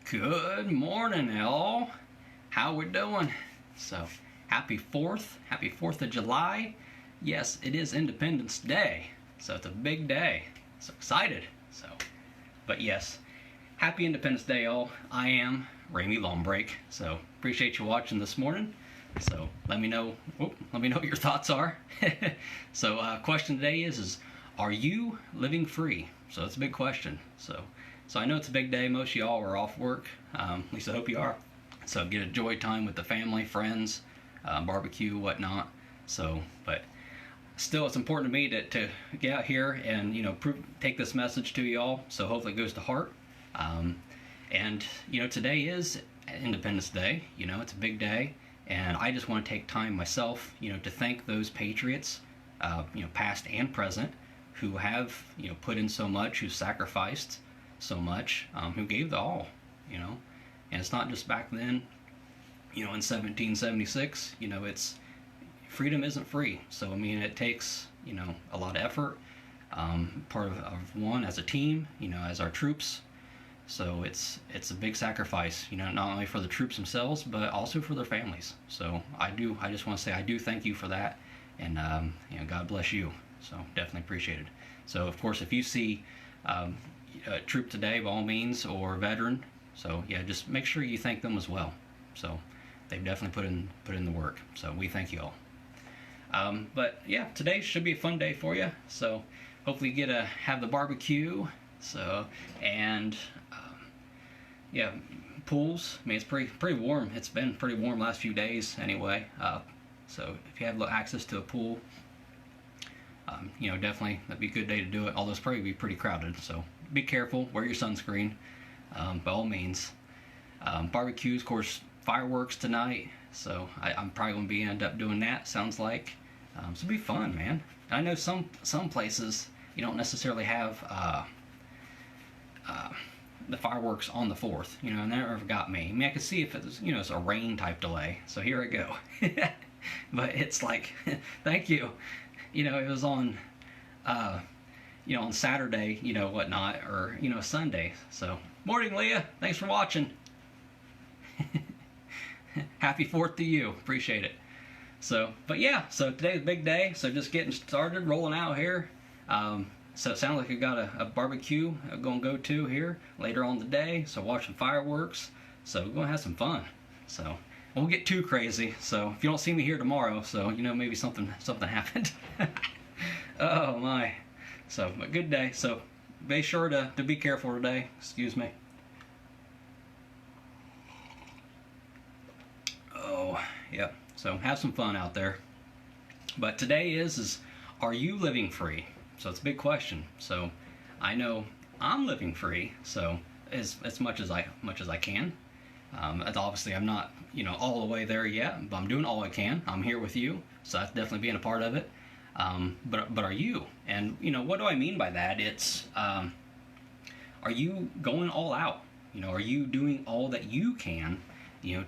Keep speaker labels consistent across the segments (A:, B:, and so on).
A: Good morning, y'all. How we doing? So, happy 4th of July. Yes, it is Independence Day, so it's a big day. So excited. But yes, happy Independence Day, y'all. I am Remie Longbrake. So appreciate you watching this morning. So let me know what your thoughts are. So question today is are you living free? So it's a big question. So I know it's a big day. Most of y'all are off work. At least I hope you are. So get a joy time with the family, friends, barbecue, whatnot. So, but still, it's important to me to get out here and take this message to y'all. So hopefully it goes to heart. And today is Independence Day. It's a big day, and I just want to take time myself, to thank those patriots, past and present, who have put in so much, who sacrificed so much, who gave the all. And it's not just back then, in 1776. It's freedom isn't free. So it takes a lot of effort. Part of one as a team, as our troops. So it's a big sacrifice, not only for the troops themselves, but also for their families. So I just want to say I do thank you for that, and God bless you. So definitely appreciate it. So of course, if you see a troop today, by all means, or veteran, so yeah, just make sure you thank them as well. So they've definitely put in the work. So we thank you all. But yeah, today should be a fun day for you. So hopefully you get to have the barbecue. So and yeah, pools. It's pretty warm. It's been pretty warm last few days anyway. So if you have access to a pool, definitely that'd be a good day to do it. Although it's probably be pretty crowded. So be careful. Wear your sunscreen, by all means. Barbecues, of course, fireworks tonight. So I'm probably gonna end up doing that. Sounds like. So it'll be fun, man. I know some places you don't necessarily have the fireworks on the 4th, and that never got me. I could see if it was, it's a rain type delay. So here I go. But it's like, thank you. It was on, on Saturday, whatnot, or, Sunday. So, morning, Leah. Thanks for watching. Happy 4th to you. Appreciate it. So, but yeah, so today's a big day. So just getting started, rolling out here. So it sounds like I got a barbecue I'm going to go to here later on today. So watching fireworks. So we're going to have some fun. So I won't get too crazy. So if you don't see me here tomorrow, so maybe something happened. Oh my. So a good day. So be sure to be careful today. Excuse me. Oh, yeah. So have some fun out there. But today is are you living free? So it's a big question. So I know I'm living free. So as much as I can. Obviously I'm not all the way there yet, but I'm doing all I can. I'm here with you, so that's definitely being a part of it. But are you? And what do I mean by that? It's are you going all out? Are you doing all that you can?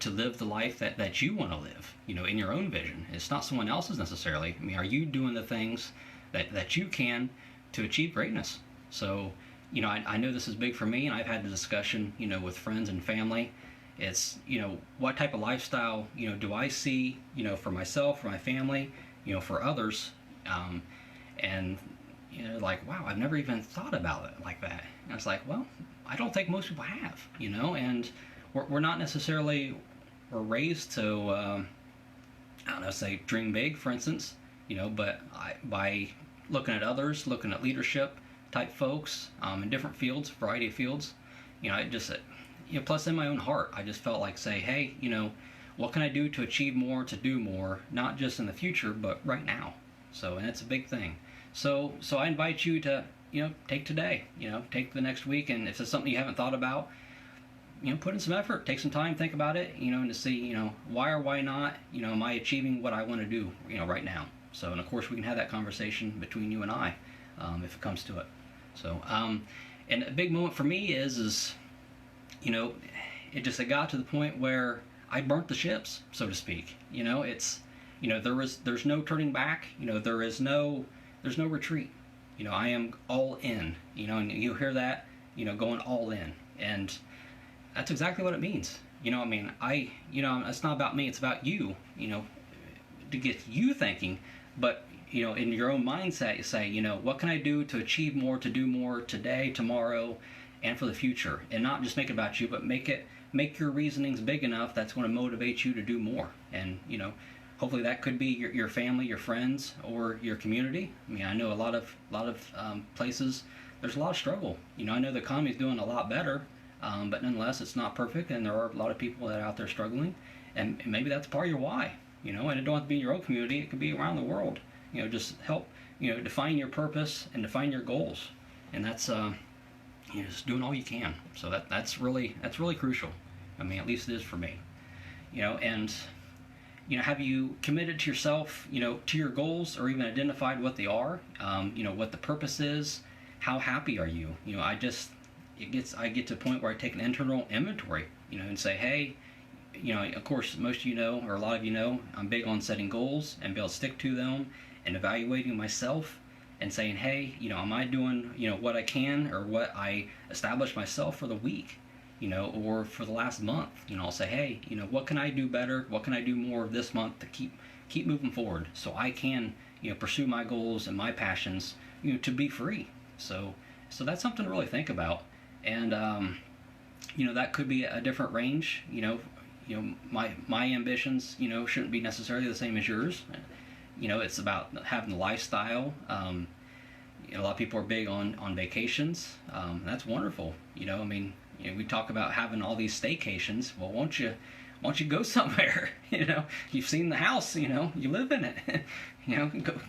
A: To live the life that you want to live, in your own vision. It's not someone else's necessarily. Are you doing the things that you can to achieve greatness? So, I know this is big for me, and I've had the discussion, with friends and family. It's, what type of lifestyle, do I see, for myself, for my family, for others, and, like, wow, I've never even thought about it like that. And it's like, well, I don't think most people have, and we're not necessarily, we're raised to, I don't know, say dream big, for instance, but by looking at others, looking at leadership type folks in different fields, variety of fields, it just, plus in my own heart, I just felt like say, hey, what can I do to achieve more, to do more, not just in the future, but right now. So, and it's a big thing. So I invite you to, take today, take the next week, and if it's something you haven't thought about, put in some effort, take some time, think about it, and to see, why or why not, am I achieving what I want to do, right now. So, and of course we can have that conversation between you and I, if it comes to it. So, and a big moment for me is, it got to the point where I burnt the ships, so to speak. It's, there's no turning back, there's no retreat. I am all in, and you'll hear that, going all in. And that's exactly what it means. I mean, it's not about me, it's about you, to get you thinking. But, in your own mindset, you say, what can I do to achieve more, to do more today, tomorrow, and for the future? And not just make it about you, but make your reasonings big enough that's going to motivate you to do more. And, hopefully that could be your family, your friends, or your community. I mean, I know a lot of places, there's a lot of struggle. I know the economy's doing a lot better, but nonetheless, it's not perfect, and there are a lot of people that are out there struggling, and maybe that's part of your why. And it don't have to be in your own community; it could be around the world. Just help, define your purpose and define your goals, and that's just doing all you can. So that's really crucial. I mean, at least it is for me. And have you committed to yourself, to your goals, or even identified what they are? What the purpose is. How happy are you? I get to a point where I take an internal inventory, and say, hey, of course, most of or a lot of I'm big on setting goals and be able to stick to them, and evaluating myself and saying, hey, am I doing, what I can, or what I established myself for the week, or for the last month. I'll say, hey, what can I do better? What can I do more this month to keep moving forward, so I can, pursue my goals and my passions, to be free. So that's something to really think about. And that could be a different range. My ambitions, shouldn't be necessarily the same as yours. It's about having the lifestyle. A lot of people are big on vacations. That's wonderful. I mean, we talk about having all these staycations. Well, won't you go somewhere? You've seen the house. You live in it.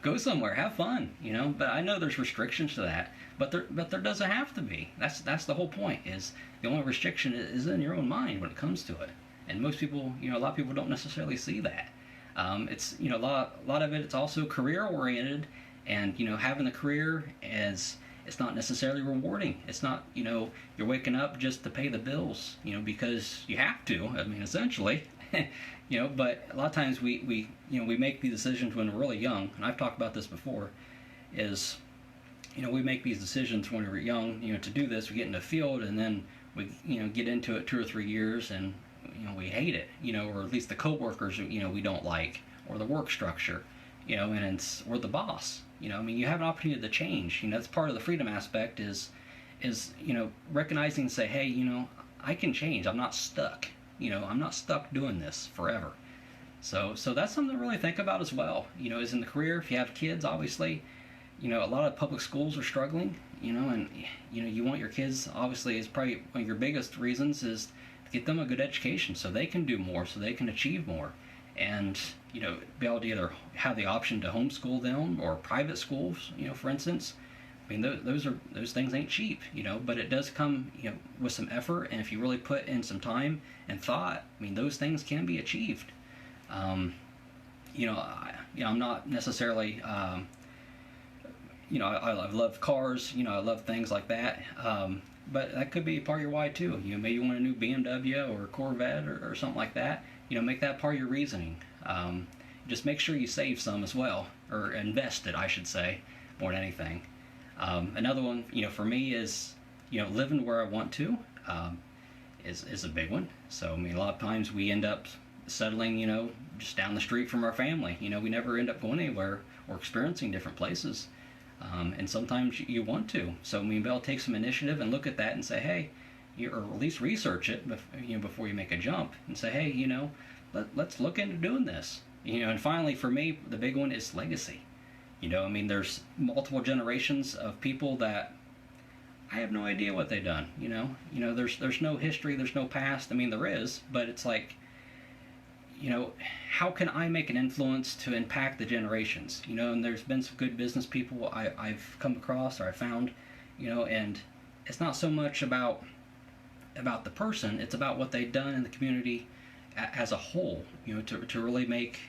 A: Go somewhere, have fun. But I know there's restrictions to that. But there doesn't have to be. That's the whole point. Is the only restriction is in your own mind when it comes to it. And most people, a lot of people don't necessarily see that. It's a lot of it. It's also career oriented, and having a career is, it's not necessarily rewarding. It's not, you're waking up just to pay the bills, because you have to. I mean, essentially, But a lot of times we make these decisions when we're really young, and I've talked about this before. Is we make these decisions when we're young, to do this. We get in the field, and then we get into it 2 or 3 years, and we hate it, or at least the coworkers, we don't like, or the work structure, and or the boss. I mean, you have an opportunity to change. That's part of the freedom aspect is recognizing and say, hey, I can change. I'm not stuck. I'm not stuck doing this forever. So that's something to really think about as well. Is in the career, if you have kids, obviously, a lot of public schools are struggling, and you want your kids, obviously, is probably one of your biggest reasons is to get them a good education so they can do more, so they can achieve more. And be able to either have the option to homeschool them or private schools, for instance. I mean, those things ain't cheap, but it does come, with some effort, and if you really put in some time and thought, I mean, those things can be achieved. I'm not necessarily, I love cars, I love things like that, but that could be part of your why too. Maybe you want a new BMW or a Corvette or something like that. Make that part of your reasoning. Just make sure you save some as well, or invest it, I should say, more than anything. Another one, for me is, living where I want to, is a big one. So, I mean, a lot of times we end up settling, just down the street from our family. We never end up going anywhere or experiencing different places. And sometimes you want to. So, I mean, be able to take some initiative and look at that and say, hey, or at least research it, before you make a jump, and say, hey, let's look into doing this. And finally, for me, the big one is legacy. I mean, there's multiple generations of people that I have no idea what they've done. There's no history, there's no past. I mean, there is, but it's like, how can I make an influence to impact the generations? And there's been some good business people I've come across, or I found, and it's not so much about the person, it's about what they've done in the community as a whole, to really make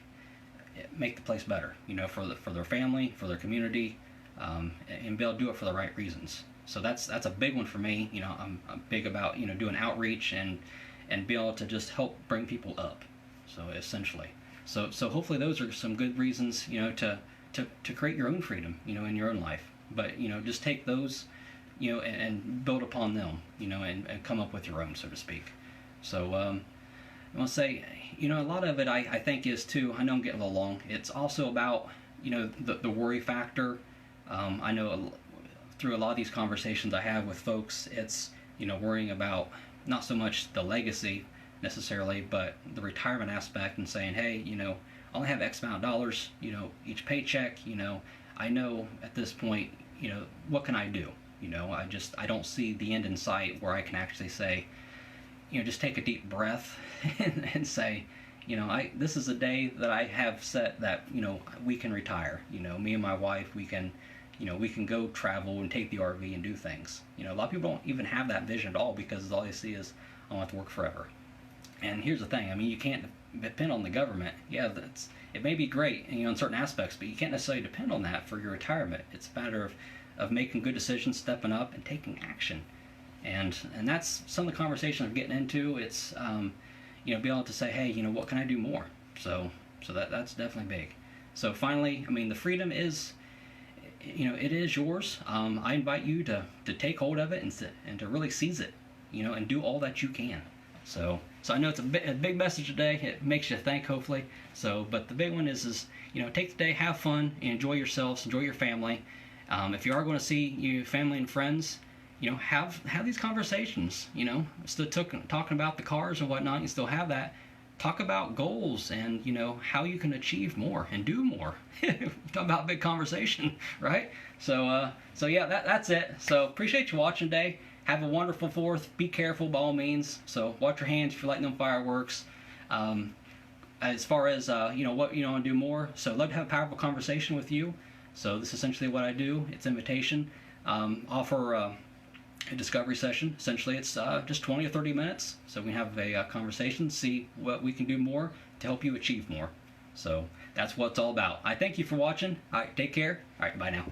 A: the place better, for their family, for their community, and be able to do it for the right reasons. So that's a big one for me. I'm big about doing outreach and be able to just help bring people up. So essentially, so hopefully those are some good reasons, to create your own freedom, in your own life. But just take those, and build upon them, and come up with your own, so to speak. So I want to say, a lot of it I think is too, I know I'm getting a little long, it's also about, the worry factor. I know through a lot of these conversations I have with folks, it's, worrying about not so much the legacy necessarily, but the retirement aspect and saying, hey, I only have X amount of dollars, each paycheck, I know at this point, what can I do? I don't see the end in sight where I can actually say, just take a deep breath and say, this is a day that I have set that, we can retire. Me and my wife, we can go travel and take the RV and do things. A lot of people don't even have that vision at all because all they see is, I want to work forever. And here's the thing, you can't depend on the government. Yeah, it may be great, in certain aspects, but you can't necessarily depend on that for your retirement. It's a matter of making good decisions, stepping up, and taking action. And that's some of the conversations I'm getting into. It's be able to say, hey, what can I do more? So that's definitely big. So finally, the freedom is, it is yours. I invite you to take hold of it and to really seize it, and do all that you can. So I know it's a big message today. It makes you think, hopefully. But the big one is take the day, have fun, enjoy yourselves, enjoy your family. If you are going to see your family and friends, have these conversations. Still talking about the cars and whatnot. You still have that. Talk about goals and how you can achieve more and do more. Talk about big conversation, right? So yeah, that's it. So appreciate you watching today. Have a wonderful 4th. Be careful by all means. So watch your hands if you're lighting them fireworks. As far as what want to do more, so I'd love to have a powerful conversation with you. So this is essentially what I do. It's invitation. Offer a discovery session. Essentially, it's just 20 or 30 minutes. So we have a conversation, see what we can do more to help you achieve more. So that's what it's all about. I thank you for watching. All right, take care. All right, bye now.